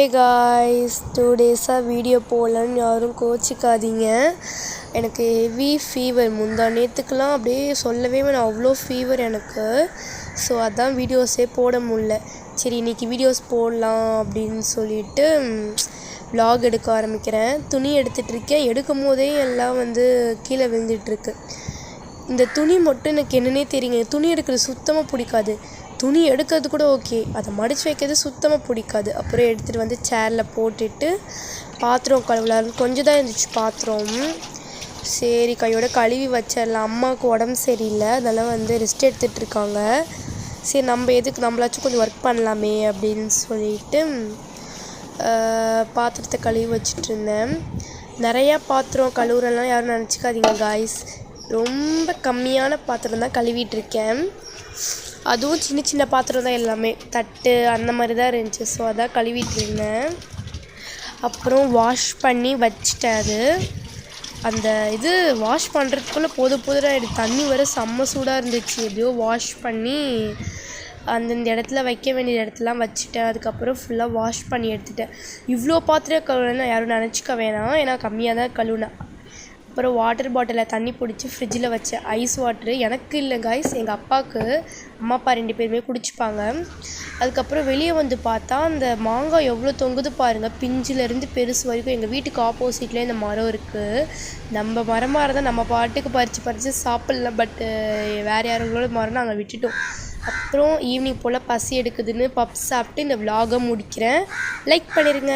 Hey guys, 2 days video போடலன்னு யாரும் கோச்சிக்காதீங்க. எனக்கு ஹெவி ஃபீவர் முந்தா நேற்றுக்கெலாம் அப்படியே சொல்லவே வேணாம், அவ்வளோ ஃபீவர் எனக்கு. ஸோ அதான் வீடியோஸே போட முடில. சரி இன்றைக்கி வீடியோஸ் போடலாம் அப்படின்னு சொல்லிட்டு vlog எடுக்க ஆரம்பிக்கிறேன். துணி எடுத்துகிட்ருக்கேன், எடுக்கும் போதே எல்லாம் கீழே விழுந்துட்டுருக்கு. இந்த துணி மட்டும் எனக்கு என்னன்னே தெரியுங்க, துணி எடுக்கிறது சுத்தமாக பிடிக்காது. துணி எடுக்கிறது கூட ஓகே, அதை மடித்து வைக்கிறது சுத்தமாக பிடிக்காது. அப்புறம் எடுத்துகிட்டு சேரில் போட்டுட்டு பாத்திரம் கழுவலான்னு கொஞ்சம் தான் இருந்துச்சு பாத்திரம். சரி கையோட கழுவி வச்சிடலாம். அம்மாவுக்கு உடம்பு சரியில்லை, அதெல்லாம் ரெஸ்ட் எடுத்துகிட்ருக்காங்க. சரி நம்ம எதுக்கு, நம்மளாச்சும் கொஞ்சம் ஒர்க் பண்ணலாமே அப்படின்னு சொல்லிட்டு பாத்திரத்தை கழுவி வச்சிட்ருந்தேன். நிறையா பாத்திரம் கழுவுறலாம் யாரும் நினச்சிக்காதீங்க காய்ஸ், ரொம்ப கம்மியான பாத்திரம் தான் கழுவிட்டுருக்கேன். அதுவும் சின்ன சின்ன பாத்திரம் தான், எல்லாமே தட்டு அந்த மாதிரி தான் இருந்துச்சு. ஸோ அதான் கழுவிட்டு இருந்தேன். அப்புறம் வாஷ் பண்ணி வச்சிட்டேன். அது அந்த வாஷ் பண்ணுறதுக்குள்ளே போதும் தண்ணி வர செம்ம சூடாக இருந்துச்சு. எப்படியோ வாஷ் பண்ணி அந்தந்த இடத்துல வைக்க வேண்டிய இடத்துலாம் வச்சுட்டேன். அதுக்கப்புறம் ஃபுல்லாக வாஷ் பண்ணி எடுத்துட்டேன். இவ்வளோ பாத்திரம் கழுவுனா யாரும் நினச்சிக்க வேணாம், ஏன்னா கம்மியாக தான் கழுவுனேன். அப்புறம் வாட்டர் பாட்டிலில் தண்ணி பிடிச்சி ஃப்ரிட்ஜில் வச்சேன். ஐஸ் வாட்ரு எனக்கு இல்லை காய்ஸ், எங்கள் அப்பாவுக்கு. அம்மா அப்பா 2 பேருமே குடிச்சிப்பாங்க. அதுக்கப்புறம் வெளியே பார்த்தா அந்த மாங்காய் எவ்வளோ தொங்குது பாருங்கள், பிஞ்சிலேருந்து பெருசு வரைக்கும். எங்கள் வீட்டுக்கு ஆப்போசிட்லேயே இந்த மரம் இருக்குது. நம்ம மரமாக இருந்தால் நம்ம பாட்டுக்கு பறித்து சாப்பிட்லாம். பட்டு வேறு யாரோட மரம் நாங்கள் விட்டுட்டோம். அப்புறம் ஈவினிங் போல் பசி எடுக்குதுன்னு பப்ஸ் சாப்பிட்டு இந்த vlog முடிக்கிறேன். லைக் பண்ணிடுங்க.